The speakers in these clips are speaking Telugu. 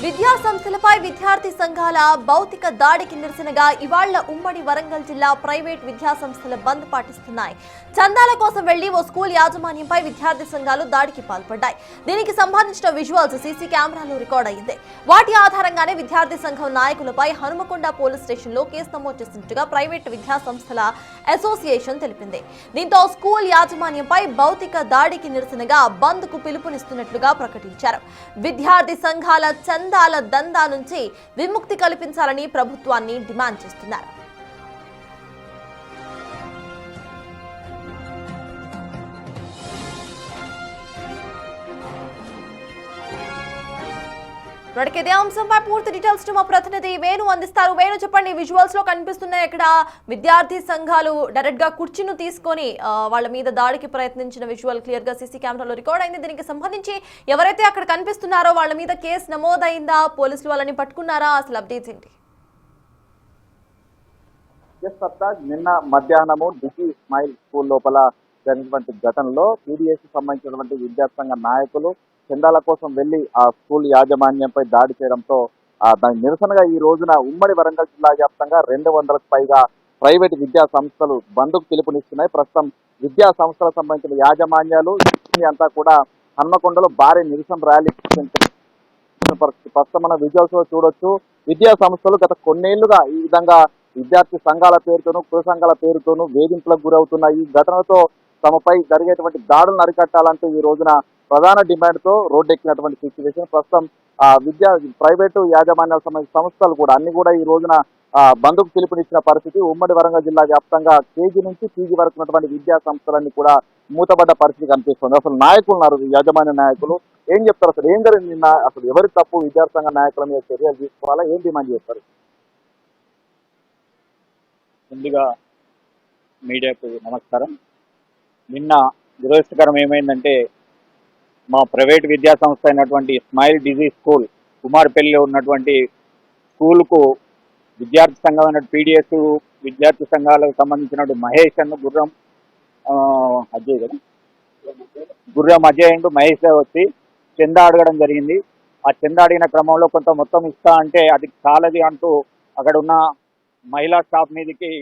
విద్యా సంస్థలపై విద్యార్థి సంఘాల భౌతిక దాడికి నిరసనగా ఇవాళ్ల ఉమ్మడి వరంగల్ జిల్లా ప్రైవేట్ విద్యా సంస్థల బంద్ పాటిస్తున్నాయి. చందాల కోసం వెళ్లి ఓ స్కూల్ యాజమాన్యంపై విద్యార్థి సంఘాలు దాడికి పాల్పడ్డాయి. దీనికి సంబంధించిన విజువల్స్ సీసీ కెమెరాలో రికార్డ్ అయింది. వాటి ఆధారంగానే విద్యార్థి సంఘం నాయకులపై హనుమకొండ పోలీస్ స్టేషన్లో కేసు నమోదు చేసినట్టుగా ప్రైవేట్ విద్యా సంస్థల అసోసియేషన్ తెలిపింది. దీంతో స్కూల్ యాజమాన్యంపై భౌతిక దాడికి నిరసనగా బంద్ కు పిలుపునిస్తున్నట్లుగా ప్రకటించారు. విద్యార్థి సంఘాల చందాల దందా నుంచి విముక్తి కల్పించాలని ప్రభుత్వాన్ని డిమాండ్ చేస్తున్నారు. ఇదే అంశంపై పూర్తి డీటెయిల్స్ మా ప్రతినిధి వేణు అందిస్తారు. వేణు, చెప్పండి, విజువల్స్ లో కనిపిస్తున్నాయి ఇక్కడ విద్యార్థి సంఘాలు డైరెక్ట్ గా కుర్చీను తీసుకొని వాళ్ళ మీద దాడికి ప్రయత్నించిన విజువల్ క్లియర్ గా సీసీ కెమెరాలో రికార్డ్ అయింది. దీనికి సంబంధించి ఎవరైతే అక్కడ కనిపిస్తున్నారో వాళ్ళ మీద కేసు నమోదైందా, పోలీసులు వాళ్ళని పట్టుకున్నారా, అసలు అప్డేట్స్ ఏంటి? నిన్న మధ్యాహ్నము డిసి స్మైల్ స్కూల్ లోపల జరిగినటువంటి ఘటనలో పీడీఎస్ సంబంధించినటువంటి విద్యార్థి సంఘ నాయకులు చందాల కోసం వెళ్లి ఆ స్కూల్ యాజమాన్యంపై దాడి చేయడంతో దానికి నిరసనగా ఈ రోజున ఉమ్మడి వరంగల్ జిల్లా వ్యాప్తంగా 200కు పైగా ప్రైవేట్ విద్యా సంస్థలు బంద్కు పిలుపునిస్తున్నాయి. ప్రస్తుతం విద్యా సంస్థలకు సంబంధించిన యాజమాన్యాలు అంతా కూడా హన్మకొండలో భారీ నిరసన ర్యాలీ ప్రస్తుతం మన విజువల్స్ లో చూడొచ్చు. విద్యా సంస్థలు గత కొన్నేళ్లుగా ఈ విధంగా విద్యార్థి సంఘాల పేరుతోనూ కుల సంఘాల పేరుతోనూ వేధింపులకు గురవుతున్న ఈ ఘటనతో తమపై జరిగేటువంటి దాడులను అరికట్టాలంటూ ఈ రోజున ప్రధాన డిమాండ్ తో రోడ్డెక్కినటువంటి సిచ్యువేషన్. ప్రస్తుతం ప్రైవేటు యాజమాన్యాలకు సంబంధించిన సంస్థలు కూడా అన్ని కూడా ఈ రోజున బంద్కు పిలుపునిచ్చిన పరిస్థితి. ఉమ్మడి వరంగల్ జిల్లా వ్యాప్తంగా కేజీ నుంచి పీజీ వరకు ఉన్నటువంటి విద్యా సంస్థలన్నీ కూడా మూతపడ్డ పరిస్థితి కనిపిస్తుంది. అసలు నాయకులు ఉన్నారు, యాజమాన్య నాయకులు ఏం చెప్తారు? అసలు ఏం జరిగింది నిన్న? అసలు ఎవరి తప్పు? విద్యార్థి సంఘ నాయకుల మీద చర్యలు తీసుకోవాలా? ఏం డిమాండ్ చేస్తారు? ముందుగా మీడియాకు నమస్కారం. నిన్న దురదృష్టకరం ఏమైందంటే మా ప్రైవేట్ విద్యా సంస్థ అయినటువంటి స్మైల్ డిజీ స్కూల్ కుమార్పల్లిలో ఉన్నటువంటి స్కూల్కు విద్యార్థి సంఘం పీడిఎస్ విద్యార్థి సంఘాలకు సంబంధించినటువంటి మహేష్ అన్న గుర్రం అజయ్ అండ్ మహేష్ వచ్చి చందా అడగడం జరిగింది. ఆ చందా అడిగిన క్రమంలో కొంత మొత్తం ఇస్తా అంటే అది చాలది అంటూ అక్కడ ఉన్న మహిళా స్టాఫ్ మీదకి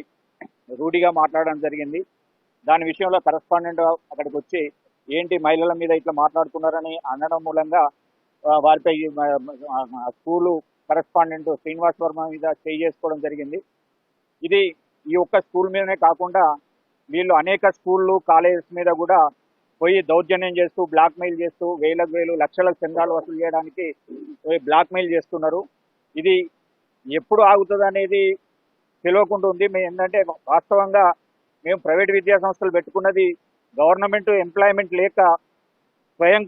రూఢిగా మాట్లాడడం జరిగింది. దాని విషయంలో కరెస్పాండెంట్ అక్కడికి వచ్చి ఏంటి మహిళల మీద ఇట్లా మాట్లాడుతున్నారని అనడం మూలంగా వారిపై స్కూలు కరెస్పాండెంట్ శ్రీనివాస్ వర్మ మీద చేయి చేసుకోవడం జరిగింది. ఇది ఈ ఒక్క స్కూల్ మీదనే కాకుండా వీళ్ళు అనేక స్కూళ్ళు కాలేజెస్ మీద కూడా పోయి దౌర్జన్యం చేస్తూ బ్లాక్మెయిల్ చేస్తూ వేలు లక్షల చందాలు వసూలు చేయడానికి బ్లాక్మెయిల్ చేస్తున్నారు. ఇది ఎప్పుడు ఆగుతుంది అనేది తెలియకుండా ఉంది. మేము ఏంటంటే వాస్తవంగా మేము ప్రైవేట్ విద్యా సంస్థలు పెట్టుకున్నది గవర్నమెంట్ ఎంప్లాయ్మెంట్ లేక స్వయం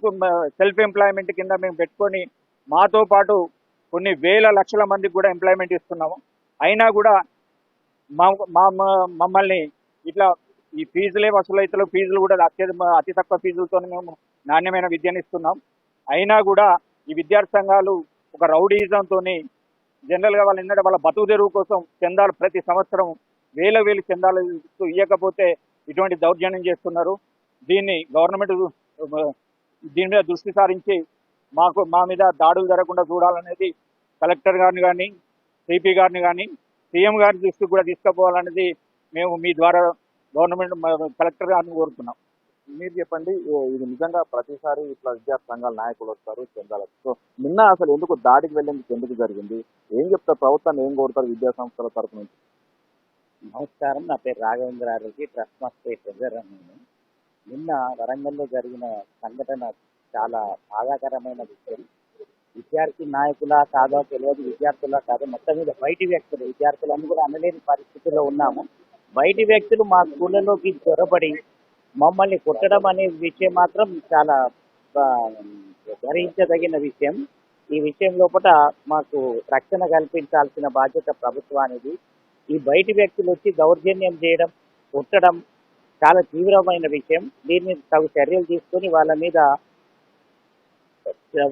సెల్ఫ్ ఎంప్లాయ్మెంట్ కింద మేము పెట్టుకొని మాతో పాటు కొన్ని వేల లక్షల మందికి కూడా ఎంప్లాయ్మెంట్ ఇస్తున్నాము. అయినా కూడా మమ్మల్ని ఇట్లా ఈ ఫీజులే వసూలైతే ఫీజులు కూడా అతి తక్కువ ఫీజులతో మేము నాణ్యమైన విద్యను ఇస్తున్నాం. అయినా కూడా ఈ విద్యార్థి సంఘాలు ఒక రౌడీజంతో జనరల్గా వాళ్ళు ఏంటంటే వాళ్ళ బతుకు తెరువు కోసం చందాలు ప్రతి సంవత్సరం వేలు చందాలు ఇవ్వకపోతే ఇటువంటి దౌర్జన్యం చేస్తున్నారు. దీన్ని గవర్నమెంట్ దీని మీద దృష్టి సారించి మా మీద దాడులు జరగకుండా చూడాలనేది కలెక్టర్ గారిని కానీ సిపి గారిని కానీ సీఎం గారి దృష్టికి కూడా తీసుకుపోవాలనేది మేము మీ ద్వారా గవర్నమెంట్ కలెక్టర్ గారిని కోరుతున్నాం. మీరు చెప్పండి, ఇది నిజంగా ప్రతిసారి ఇట్లా విద్యార్థి సంఘాల నాయకులు వస్తారు చందాలకు. సో నిన్న అసలు ఎందుకు దాడికి వెళ్ళేందుకు ఎందుకు జరిగింది? ఏం చెప్తారు? ప్రభుత్వాన్ని ఏం కోరుతారు విద్యా సంస్థల తరఫు నుంచి? నమస్కారం, నా పేరు రాఘవేంద్రారెడ్డి, ట్రస్ట్ మాస్టర్ ట్రెజరర్. నిన్న వరంగల్లో జరిగిన సంఘటన చాలా బాధాకరమైన విషయం. విద్యార్థి నాయకుల కాదో తెలియదు, విద్యార్థుల కాదో, మొత్తం మీద బయటి వ్యక్తులు, విద్యార్థులను కూడా అనలేని పరిస్థితుల్లో ఉన్నాము. బయటి వ్యక్తులు మా స్కూళ్ళలోకి చొరబడి మమ్మల్ని కొట్టడం అనే విషయం మాత్రం చాలా భరించదగిన విషయం. ఈ విషయం లోపల మాకు రక్షణ కల్పించాల్సిన బాధ్యత ప్రభుత్వానికి. ఈ బయటి వ్యక్తులు వచ్చి దౌర్జన్యం చేయడం, కొట్టడం చాలా తీవ్రమైన విషయం. దీన్ని తగు చర్యలు తీసుకొని వాళ్ళ మీద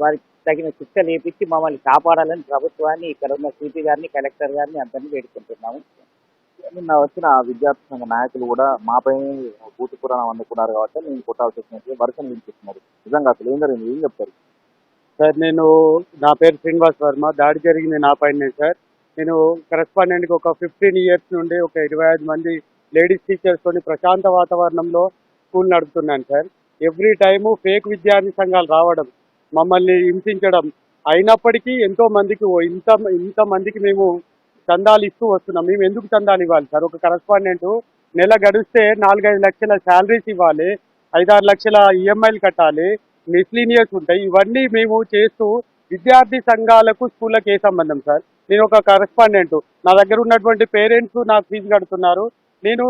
వారికి తగిన శిక్షలు వేపించి మమ్మల్ని కాపాడాలని ప్రభుత్వాన్ని, ఇక్కడ ఉన్న సిపి గారిని, కలెక్టర్ గారిని అందరినీ వేడుకుంటున్నాము. నిన్న వచ్చిన విద్యార్థి సంఘ నాయకులు కూడా మాపై పూర్తి పురాణం అందుకున్నారు కాబట్టి నేను కొట్టాల్సి వచ్చినట్టు వర్షం వినిపిస్తున్నారు. నిజంగా అసలు ఏం జరిగింది? ఏం చెప్తారు? సార్ నా పేరు శ్రీనివాస్ వర్మ. దాడి జరిగింది నా పైనే సార్. నేను కరెస్పాండెంట్కి ఒక 15 ఇయర్స్ నుండి ఒక 25 మంది లేడీస్ టీచర్స్తోని ప్రశాంత వాతావరణంలో స్కూల్ నడుపుతున్నాను సార్. ఎవ్రీ టైము ఫేక్ విద్యార్థి సంఘాలు రావడం, మమ్మల్ని హింసించడం, అయినప్పటికీ ఎంతో మందికి ఇంత మందికి మేము చందాలు ఇస్తూ వస్తున్నాం. మేము ఎందుకు చందాలు ఇవ్వాలి సార్? ఒక కరెస్పాండెంట్ నెల గడిస్తే 4-5 లక్షల శాలరీస్ ఇవ్వాలి, 5-6 లక్షల ఈఎంఐలు కట్టాలి, మిస్లీనియస్ ఉంటాయి. ఇవన్నీ మేము చేస్తూ విద్యార్థి సంఘాలకు స్కూళ్ళకి ఏ సంబంధం సార్? నేను ఒక కరెస్పాండెంట్, నా దగ్గర ఉన్నటువంటి పేరెంట్స్ నాకు ఫీజు కడుతున్నారు, నేను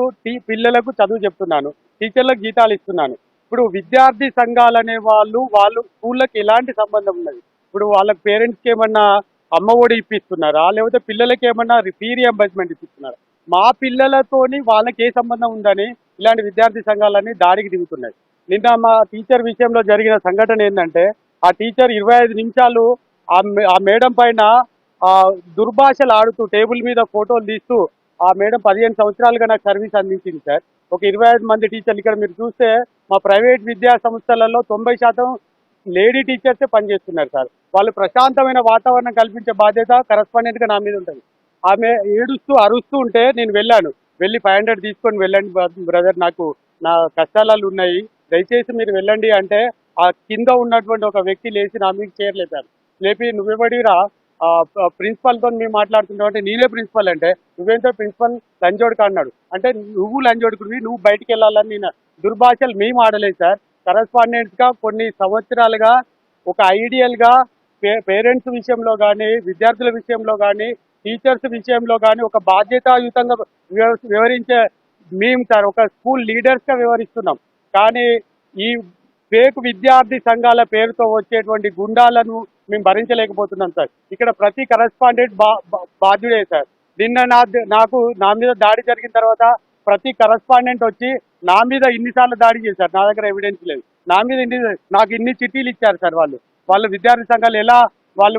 పిల్లలకు చదువు చెప్తున్నాను, టీచర్లకు జీతాలు ఇస్తున్నాను. ఇప్పుడు విద్యార్థి సంఘాలు అనే వాళ్ళు స్కూళ్ళకి ఎలాంటి సంబంధం ఉన్నది? ఇప్పుడు వాళ్ళ పేరెంట్స్కి ఏమన్నా అమ్మ ఒడి ఇప్పిస్తున్నారా, లేకపోతే పిల్లలకి ఏమన్నా ఫీ రియంబర్స్మెంట్ ఇప్పిస్తున్నారా? మా పిల్లలతోని వాళ్ళకి ఏ సంబంధం ఉందని ఇలాంటి విద్యార్థి సంఘాలన్నీ దాడికి దిగుతున్నాయి. నిన్న మా టీచర్ విషయంలో జరిగిన సంఘటన ఏంటంటే, ఆ టీచర్ 25 నిమిషాలు ఆ మేడం పైన దుర్భాషలు ఆడుతూ టేబుల్ మీద ఫోటోలు తీస్తూ, ఆ మేడం 15 సంవత్సరాలుగా నాకు సర్వీస్ అందించింది సార్. ఒక 25 మంది టీచర్లు ఇక్కడ మీరు చూస్తే మా ప్రైవేట్ విద్యా సంస్థలలో 90% లేడీ టీచర్సే పనిచేస్తున్నారు సార్. వాళ్ళు ప్రశాంతమైన వాతావరణం కల్పించే బాధ్యత కరెస్పాండెంట్గా నా మీద ఉంటుంది. ఆమె ఏడుస్తూ అరుస్తూ ఉంటే నేను వెళ్ళి 500 తీసుకొని వెళ్ళండి బ్రదర్, నాకు నా కష్టాలు ఉన్నాయి, దయచేసి మీరు వెళ్ళండి అంటే, ఆ కింద ఉన్నటువంటి ఒక వ్యక్తి లేచి నా మీద చేరలేపారు. లేపి నువ్వెవడిరా ప్రిన్సిపల్తో మేము మాట్లాడుతున్నావు అంటే, నేనే ప్రిన్సిపల్ అంటే, నువ్వేంటో ప్రిన్సిపల్ లంజోడుకు అన్నాడు. అంటే నువ్వు లంజోడుకుని నువ్వు బయటికి వెళ్ళాలని నేను దుర్భాషలు మేము ఆడలేదు సార్. కరెస్పాండెంట్స్గా కొన్ని సంవత్సరాలుగా ఒక ఐడియల్గా పేరెంట్స్ విషయంలో కానీ, విద్యార్థుల విషయంలో కానీ, టీచర్స్ విషయంలో కానీ ఒక బాధ్యతాయుతంగా వ్యవహరించే మేము సార్ ఒక స్కూల్ లీడర్స్గా వ్యవహరిస్తున్నాం. కానీ ఈ ఫేక్ విద్యార్థి సంఘాల పేరుతో వచ్చేటువంటి గుండాలను మేము భరించలేకపోతున్నాం సార్. ఇక్కడ ప్రతి కరెస్పాండెంట్ బాధ్యుడే సార్. నిన్న నా మీద దాడి జరిగిన తర్వాత ప్రతి కరెస్పాండెంట్ వచ్చి నా మీద ఇన్నిసార్లు దాడి చేశారు. నా దగ్గర ఎవిడెన్స్ లేదు. నా మీద నాకు ఇన్ని చిట్టీలు ఇచ్చారు సార్. వాళ్ళు విద్యార్థి సంఘాలు ఎలా వాళ్ళు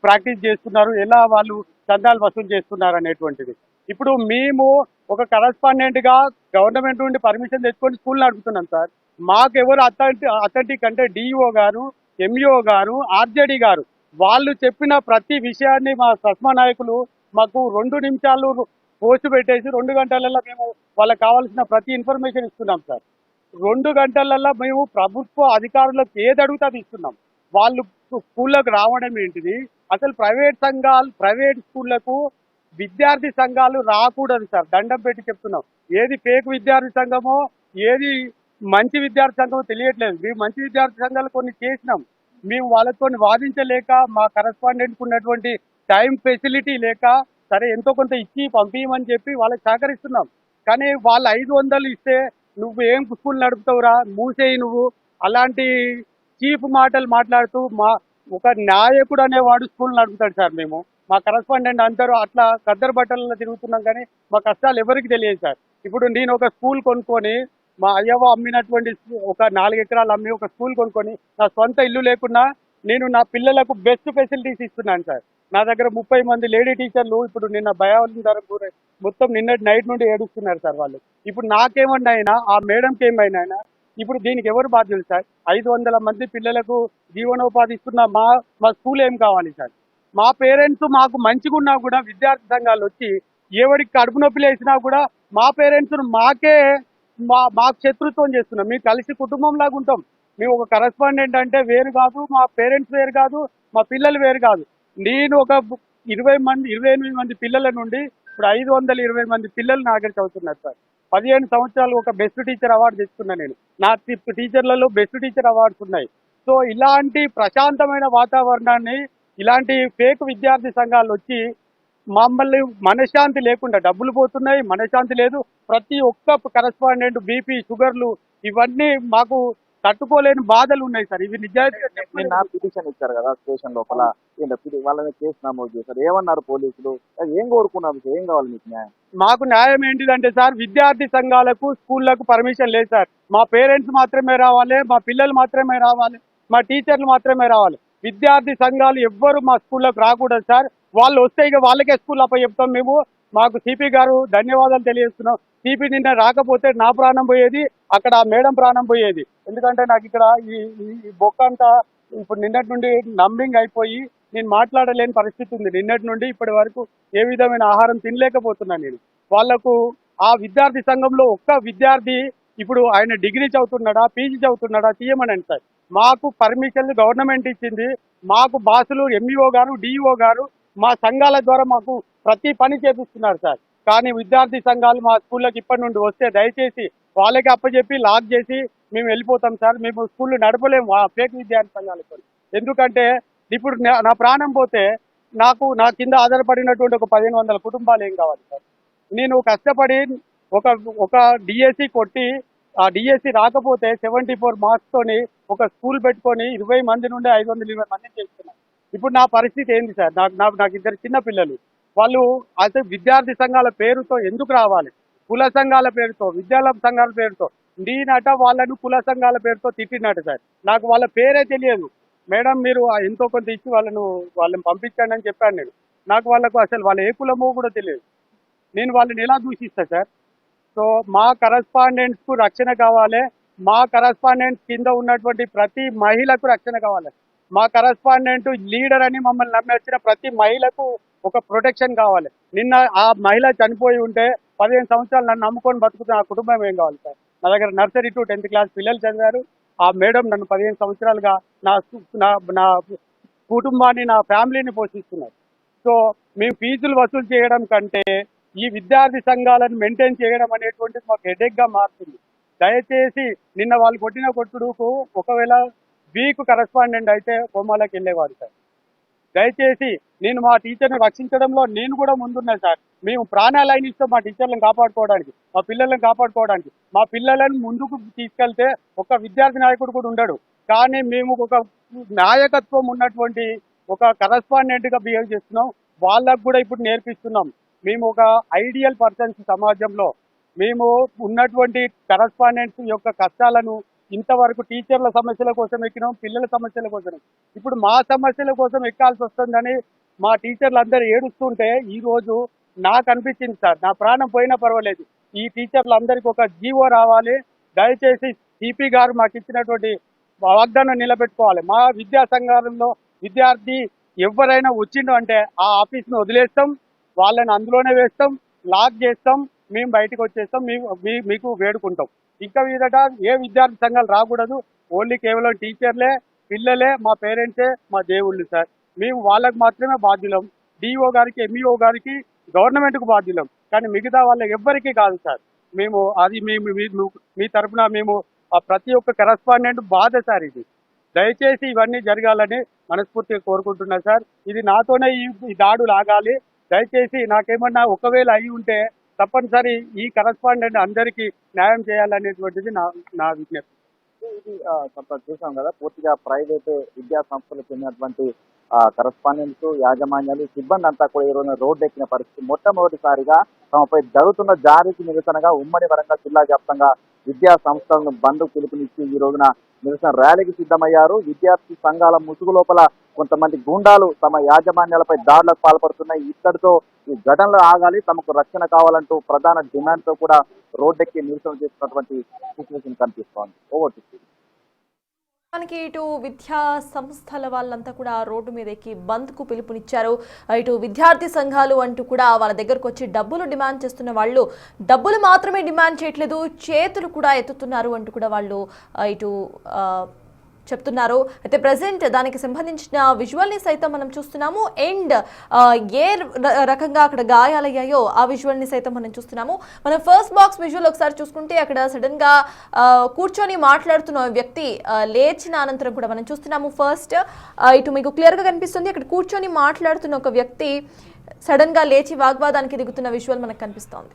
ప్రాక్టీస్ చేస్తున్నారు, ఎలా వాళ్ళు చందాలు వసూలు చేస్తున్నారు అనేటువంటిది. ఇప్పుడు మేము ఒక కరెస్పాండెంట్గా గవర్నమెంట్ నుండి పర్మిషన్ తెచ్చుకొని స్కూల్ నడుపుతున్నాం సార్. మాకెవరు అథెంటిక్ అంటే డిఈఓ గారు, ఎంఈఓ గారు, ఆర్జేడీ గారు వాళ్ళు చెప్పిన ప్రతి విషయాన్ని మా సస్మా నాయకులు మాకు 2 నిమిషాలు పోస్ట్ పెట్టేసి 2 గంటలలో మేము వాళ్ళకి కావాల్సిన ప్రతి ఇన్ఫర్మేషన్ ఇస్తున్నాం సార్. 2 గంటలలో మేము ప్రభుత్వ అధికారులకు ఏది అడుగుతా ఇస్తున్నాం. వాళ్ళు స్కూళ్ళకు రావడం ఏంటిది? అసలు ప్రైవేట్ స్కూళ్ళకు విద్యార్థి సంఘాలు రాకూడదు సార్. దండం పెట్టి చెప్తున్నాం. ఏది ఫేక్ విద్యార్థి సంఘమో, ఏది మంచి విద్యార్థి సంఘమో తెలియట్లేదు. మేము మంచి విద్యార్థి సంఘాలు కొన్ని చేసినాం. మేము వాళ్ళతో వాదించలేక, మా కరెస్పాండెంట్కి ఉన్నటువంటి టైం ఫెసిలిటీ లేక, సరే ఎంతో కొంత ఇచ్చి పంపించమని చెప్పి వాళ్ళకి సహకరిస్తున్నాం. కానీ వాళ్ళు 500 ఇస్తే నువ్వు ఏం స్కూల్ నడుపుతావురా, మూసేయి నువ్వు, అలాంటి చీప్ మాటలు మాట్లాడుతూ ఒక నాయకుడు అనేవాడు స్కూల్ నడుపుతాడు సార్. మా కరెస్పాండెంట్ అందరూ అట్లా ఖద్దరు బట్టలలో తిరుగుతున్నాం, కానీ మా కష్టాలు ఎవరికి తెలియదు సార్. ఇప్పుడు నేను ఒక స్కూల్ కొనుక్కొని, మా అయ్యవ అమ్మినటువంటి ఒక 4 ఎకరాలు అమ్మి ఒక స్కూల్ కొనుక్కొని, నా సొంత ఇల్లు లేకున్నా నేను నా పిల్లలకు బెస్ట్ ఫెసిలిటీస్ ఇస్తున్నాను సార్. నా దగ్గర 30 మంది లేడీ టీచర్లు ఇప్పుడు నిన్న భయావలిందారం మొత్తం నిన్నటి నైట్ నుండి ఏడుస్తున్నారు సార్ వాళ్ళు. ఇప్పుడు నాకేమన్నా అయినా, ఆ మేడంకి ఏమైనా, ఇప్పుడు దీనికి ఎవరు బాధ్యులు సార్? 500 మంది పిల్లలకు జీవనోపాధి ఇస్తున్న మా స్కూల్ ఏం కావాలి సార్? మా పేరెంట్స్ మాకు మంచిగా ఉన్నా కూడా విద్యార్థి సంఘాలు వచ్చి ఎవరికి కడుపు నొప్పి వేసినా కూడా మా పేరెంట్స్ మాకు శత్రుత్వం చేస్తున్నాం. మేము కలిసి కుటుంబం లాగా ఉంటాం. మేము ఒక కరెస్పాండెంట్ అంటే వేరు కాదు, మా పేరెంట్స్ వేరు కాదు, మా పిల్లలు వేరు కాదు. నేను ఒక 28 మంది పిల్లల నుండి ఇప్పుడు 520 మంది పిల్లలు నా దగ్గర చదువుతున్నారు సార్. 15 సంవత్సరాలు ఒక బెస్ట్ టీచర్ అవార్డు తెచ్చుకున్నా నేను. నా టీచర్లలో బెస్ట్ టీచర్ అవార్డ్స్ ఉన్నాయి. సో ఇలాంటి ప్రశాంతమైన వాతావరణాన్ని ఇలాంటి ఫేక్ విద్యార్థి సంఘాలు వచ్చి మమ్మల్ని మనశ్శాంతి లేకుండా, డబ్బులు పోతున్నాయి, మనశ్శాంతి లేదు. ప్రతి ఒక్క కరెస్పాండెంట్ బీపీ, షుగర్లు ఇవన్నీ మాకు తట్టుకోలేని బాధలు ఉన్నాయి సార్. ఇవి నిజాయితీగా నిన్న పిటిషన్ ఇచ్చారు కదా స్టేషన్ లోపల, వాళ్ళని కేసు నమోదు చేశారు. ఏమన్నారు పోలీసులు? ఏం కోరుకున్నారు? ఏం కావాలి మీకు న్యాయం? మాకు న్యాయం ఏంటిదంటే సార్, విద్యార్థి సంఘాలకు స్కూళ్లకు పర్మిషన్ లేదు సార్. మా పేరెంట్స్ మాత్రమే రావాలి, మా పిల్లలు మాత్రమే రావాలి, మా టీచర్లు మాత్రమే రావాలి. విద్యార్థి సంఘాలు ఎవ్వరు మా స్కూళ్ళకు రాకూడదు సార్. వాళ్ళు వస్తే ఇక వాళ్ళకే స్కూల్ అప్ప చెప్తాం మేము. మాకు సిపి గారు ధన్యవాదాలు తెలియజేస్తున్నాం. సిపి నిన్న రాకపోతే నా ప్రాణం పోయేది, అక్కడ ఆ మేడం ప్రాణం పోయేది. ఎందుకంటే నాకు ఇక్కడ ఈ బొక్క అంతా ఇప్పుడు నిన్నటి నుండి నంబింగ్ అయిపోయి నేను మాట్లాడలేని పరిస్థితి ఉంది. నిన్నటి నుండి ఇప్పటి వరకు ఏ విధమైన ఆహారం తినలేకపోతున్నాను నేను. వాళ్లకు ఆ విద్యార్థి సంఘంలో ఒక్క విద్యార్థి ఇప్పుడు ఆయన డిగ్రీ చదువుతున్నాడా, పీజీ చదువుతున్నాడా తీయమనండి సార్. మాకు పర్మిషన్ గవర్నమెంట్ ఇచ్చింది. మాకు బాసులు ఎంఈఓ గారు, డిఈఓ గారు మా సంఘాల ద్వారా మాకు ప్రతి పని చేపిస్తున్నారు సార్. కానీ విద్యార్థి సంఘాలు మా స్కూళ్ళకి ఇప్పటి నుండి వస్తే దయచేసి వాళ్ళకి అప్పచెప్పి లాక్ చేసి మేము వెళ్ళిపోతాం సార్. మేము స్కూళ్ళు నడపలేము ఆ ఫేక్ విద్యార్థి సంఘాలతో. ఎందుకంటే ఇప్పుడు నా ప్రాణం పోతే నా కింద ఆధారపడినటువంటి ఒక 1500 కుటుంబాలు ఏం కావాలి సార్? నేను కష్టపడి ఒక డిఎస్సి కొట్టి ఆ డిఎస్సి రాకపోతే 74 మార్క్స్ తోని ఒక స్కూల్ పెట్టుకొని 20 మంది నుండి 520 మందిని చేస్తున్నాను. ఇప్పుడు నా పరిస్థితి ఏంది సార్? నాకు ఇద్దరు చిన్న పిల్లలు. వాళ్ళు అసలు విద్యార్థి సంఘాల పేరుతో ఎందుకు రావాలి? కుల సంఘాల పేరుతో, విద్యాలయ సంఘాల పేరుతో నేనట వాళ్ళను కుల సంఘాల పేరుతో తిట్టినట్టు సార్. నాకు వాళ్ళ పేరే తెలియదు. మేడం మీరు ఎంతో కొంత ఇచ్చి వాళ్ళని పంపించండి అని చెప్పాను నేను. నాకు వాళ్ళకు అసలు వాళ్ళ ఏ కులమో కూడా తెలియదు. నేను వాళ్ళని ఎలా దూషిస్తా సార్? సో మా కరస్పాండెంట్స్ కు రక్షణ కావాలి. మా కరస్పాండెంట్స్ కింద ఉన్నటువంటి ప్రతి మహిళకు రక్షణ కావాలి. మా కరస్పాండెంట్ లీడర్ అని మమ్మల్ని నమ్మి వచ్చిన ప్రతి మహిళకు ఒక ప్రొటెక్షన్ కావాలి. నిన్న ఆ మహిళ చనిపోయి ఉంటే 15 సంవత్సరాలు నన్ను నమ్ముకొని బతుకుతున్న ఆ కుటుంబం ఏం కావాలి సార్? నా దగ్గర నర్సరీ టు 10th క్లాస్ పిల్లలు చదివారు. ఆ మేడం నన్ను 15 సంవత్సరాలుగా నా కుటుంబాన్ని, నా ఫ్యామిలీని పోషిస్తున్నారు. సో మేము ఫీజులు వసూలు చేయడం కంటే ఈ విద్యార్థి సంఘాలను మెయింటైన్ చేయడం అనేటువంటిది మాకు హెడేక్గా మారుతుంది. దయచేసి నిన్న వాళ్ళు కొట్టిన కొట్టుడుకు ఒకవేళ వీక్ కరస్పాండెంట్ అయితే కోమాలకు వెళ్ళేవాడు సార్. దయచేసి నేను మా టీచర్ని రక్షించడంలో నేను కూడా ముందున్నా సార్. మేము ప్రాణాలైన ఇస్తాం మా టీచర్లను కాపాడుకోవడానికి, మా పిల్లలను కాపాడుకోవడానికి. మా పిల్లలను ముందుకు తీసుకెళ్తే ఒక విద్యార్థి నాయకుడు కూడా ఉండడు. కానీ మేము ఒక నాయకత్వం ఉన్నటువంటి ఒక కరస్పాండెంట్గా బిహేవ్ చేస్తున్నాం. వాళ్ళకు కూడా ఇప్పుడు నేర్పిస్తున్నాం. మేము ఒక ఐడియల్ పర్సన్స్ సమాజంలో మేము ఉన్నటువంటి కరస్పాండెంట్స్ యొక్క కష్టాలను ఇంతవరకు టీచర్ల సమస్యల కోసం ఎక్కినాం, పిల్లల సమస్యల కోసం. ఇప్పుడు మా సమస్యల కోసం ఎక్కాల్సి వస్తుందని మా టీచర్లు అందరూ ఏడుస్తుంటే ఈరోజు నాకు అనిపించింది సార్, నా ప్రాణం పోయినా పర్వాలేదు, ఈ టీచర్లు అందరికీ ఒక జీవో రావాలి. దయచేసి సిపి గారు మాకు ఇచ్చినటువంటి వాగ్దానం నిలబెట్టుకోవాలి. మా విద్యా సంఘాలలో విద్యార్థి ఎవరైనా వచ్చిండు అంటే ఆ ఆఫీస్ను వదిలేస్తాం, వాళ్ళని అందులోనే వేస్తాం, లాక్ చేస్తాం, మేము బయటకు వచ్చేస్తాం, మీకు వేడుకుంటాం. ఇంకా మీదట ఏ విద్యార్థి సంఘాలు రాకూడదు. ఓన్లీ కేవలం టీచర్లే, పిల్లలే, మా పేరెంట్సే మా దేవుళ్ళు సార్. మేము వాళ్ళకు మాత్రమే బాధ్యులం. డిఓ గారికి, ఎంఈఓ గారికి, గవర్నమెంట్కు బాధ్యులం. కానీ మిగతా వాళ్ళకి ఎవ్వరికీ కాదు సార్. మేము అది మీ తరఫున మేము ప్రతి ఒక్క కరస్పాండెంట్ బాధ సార్ ఇది. దయచేసి ఇవన్నీ జరగాలని మనస్ఫూర్తిగా కోరుకుంటున్నా సార్. ఇది నాతోనే ఈ దాడులు ఆగాలి. దయచేసి నాకేమన్నా ఒకవేళ అయి ఉంటే తప్పనిసరి ఈ కరస్పాండెంట్ అందరికీ న్యాయం చేయాలనేటువంటిది నా విజ్ఞప్తి. ఇది చూసాం కదా, పూర్తిగా ప్రైవేట్ విద్యా సంస్థలకు చెందినటువంటి కరస్పాండెంట్స్, యాజమాన్యాలు, సిబ్బంది అంతా కూడా ఈ రోజున రోడ్డు ఎక్కిన పరిస్థితి. మొట్టమొదటిసారిగా తమపై జరుగుతున్న జారీకి నిరసనగా ఉమ్మడి వరంగల్ జిల్లా వ్యాప్తంగా విద్యా సంస్థలను బంద్ పిలుపునిచ్చి ఈ రోజున నిరసన ర్యాలీకి సిద్ధమయ్యారు. విద్యార్థి సంఘాల ముసుగు లోపల కొంతమంది గూండాలు తమ యాజమాన్యాలపై దాడులకు పాల్పడుతున్నాయి. ఇక్కడితో ఈ ఘటనలు ఆగాలి, తమకు రక్షణ కావాలంటూ ప్రధాన డిమాండ్ తో కూడా రోడ్డెక్కి నిరసన చేస్తున్నటువంటి సిచ్యువేషన్ కనిపిస్తోంది. ఓవర్ టు మనకి ఇటు విద్యా సంస్థల వాళ్ళంతా కూడా రోడ్డు మీద ఎక్కి బంద్కు పిలుపునిచ్చారు. ఇటు విద్యార్థి సంఘాలు అంటూ కూడా వాళ్ళ దగ్గరకు వచ్చి డబ్బులు డిమాండ్ చేస్తున్న వాళ్ళు డబ్బులు మాత్రమే డిమాండ్ చేయట్లేదు, చేతులు కూడా ఎత్తుతున్నారు అంటూ కూడా వాళ్ళు ఇటు చెప్తున్నారు. అయితే ప్రజెంట్ దానికి సంబంధించిన విజువల్ని సైతం మనం చూస్తున్నాము. అండ్ ఏ రకంగా అక్కడ గాయాలయ్యాయో ఆ విజువల్ని సైతం మనం చూస్తున్నాము. మనం ఫస్ట్ బాక్స్ విజువల్ ఒకసారి చూసుకుంటే అక్కడ సడన్ గా కూర్చొని మాట్లాడుతున్న వ్యక్తి లేచిన అనంతరం కూడా మనం చూస్తున్నాము. ఫస్ట్ ఇటు మీకు క్లియర్ గా కనిపిస్తుంది, అక్కడ కూర్చొని మాట్లాడుతున్న ఒక వ్యక్తి సడన్ గా లేచి వాగ్వాదానికి దిగుతున్న విజువల్ మనకు కనిపిస్తోంది.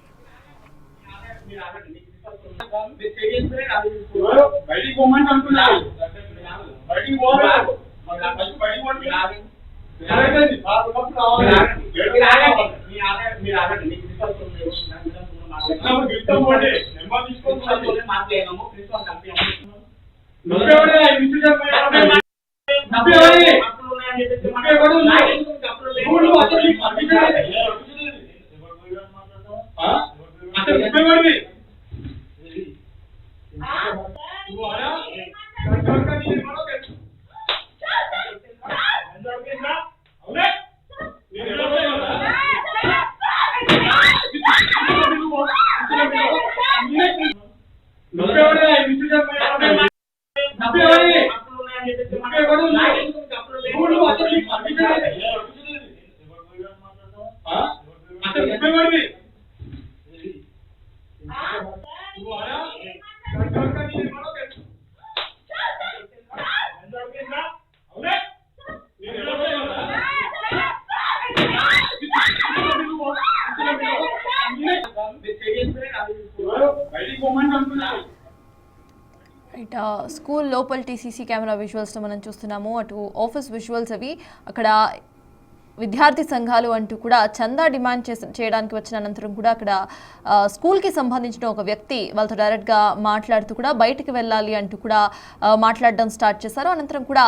రైట్ స్కూల్ లోపల సీసీ కెమెరా విజువల్స్లో మనం చూస్తున్నాము. అటు ఆఫీస్ విజువల్స్ అవి. అక్కడ విద్యార్థి సంఘాలు అంటూ కూడా చందా డిమాండ్ చేయడానికి వచ్చిన అనంతరం కూడా అక్కడ స్కూల్కి సంబంధించిన ఒక వ్యక్తి వాళ్ళతో డైరెక్ట్గా మాట్లాడుతూ కూడా బయటికి వెళ్ళాలి అంటూ కూడా మాట్లాడడం స్టార్ట్ చేశారు. అనంతరం కూడా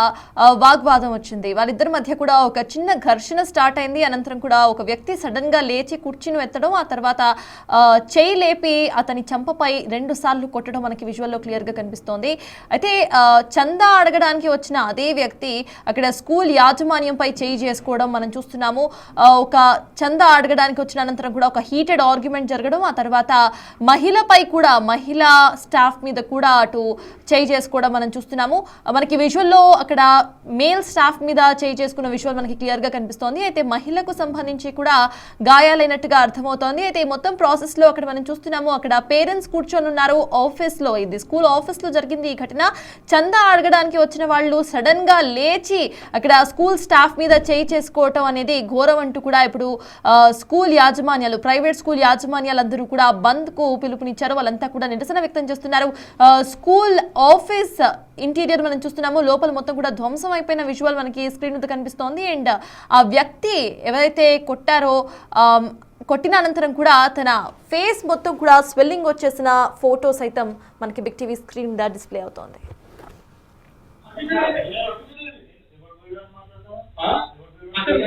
వాగ్వాదం వచ్చింది. వాళ్ళిద్దరి మధ్య కూడా ఒక చిన్న ఘర్షణ స్టార్ట్ అయింది. అనంతరం కూడా ఒక వ్యక్తి సడన్గా లేచి కుర్చీని ఎత్తడం, ఆ తర్వాత చేయి లేపి అతని చంపపై 2 సార్లు కొట్టడం మనకి విజువల్లో క్లియర్గా కనిపిస్తోంది. అయితే చందా అడగడానికి వచ్చిన అదే వ్యక్తి అక్కడ స్కూల్ యాజమాన్యంపై చేయి చేసుకోవడం మనం చూస్తున్నాము. ఒక చందా అడగడానికి వచ్చిన అనంతరం కూడా ఒక హీటెడ్ ఆర్గ్యుమెంట్ జరగడం, ఆ తర్వాత మహిళపై కూడా మహిళా స్టాఫ్ మీద కూడా అటు చేయి చేసుకోవడం మనం చూస్తున్నాము. మనకి విజువల్లో అక్కడ మేల్ స్టాఫ్ మీద చేయి చేసుకున్న విజువల్ మనకి క్లియర్ గా కనిపిస్తోంది. అయితే మహిళకు సంబంధించి కూడా గాయాలైనట్టుగా అర్థమవుతోంది. అయితే ఈ మొత్తం ప్రాసెస్ లో అక్కడ మనం చూస్తున్నాము, అక్కడ పేరెంట్స్ కూర్చొని ఉన్నారు ఆఫీస్ లో. ఇది స్కూల్ ఆఫీస్ లో జరిగింది ఈ ఘటన. చందా అడగడానికి వచ్చిన వాళ్ళు సడన్ గా లేచి అక్కడ స్కూల్ స్టాఫ్ మీద చేయి చేసుకోవటం అనేది ఘోరం అంటూ కూడా ఇప్పుడు స్కూల్ యాజమాన్యాలు, ప్రైవేట్ స్కూల్ యాజమాన్యాలందరూ కూడా బంద్ కు పిలుపునిచ్చారు. వాళ్ళంతా కూడా నిరసన వ్యక్తం చేస్తున్నారు. స్కూల్ ఆఫీస్ ఇంటీరియర్ మనం చూస్తున్నాము, లోపల మొత్తం కూడా ధ్వంసం అయిపోయిన విజువల్ మనకి స్క్రీన్ మీద కనిపిస్తోంది. అండ్ ఆ వ్యక్తి ఎవరైతే కొట్టారో కొట్టిన అనంతరం కూడా తన ఫేస్ మొత్తం కూడా స్వెల్లింగ్ వచ్చేసిన ఫోటో సైతం మనకి బిగ్ టీవీ స్క్రీన్ మీద డిస్ప్లే అవుతోంది. అసలు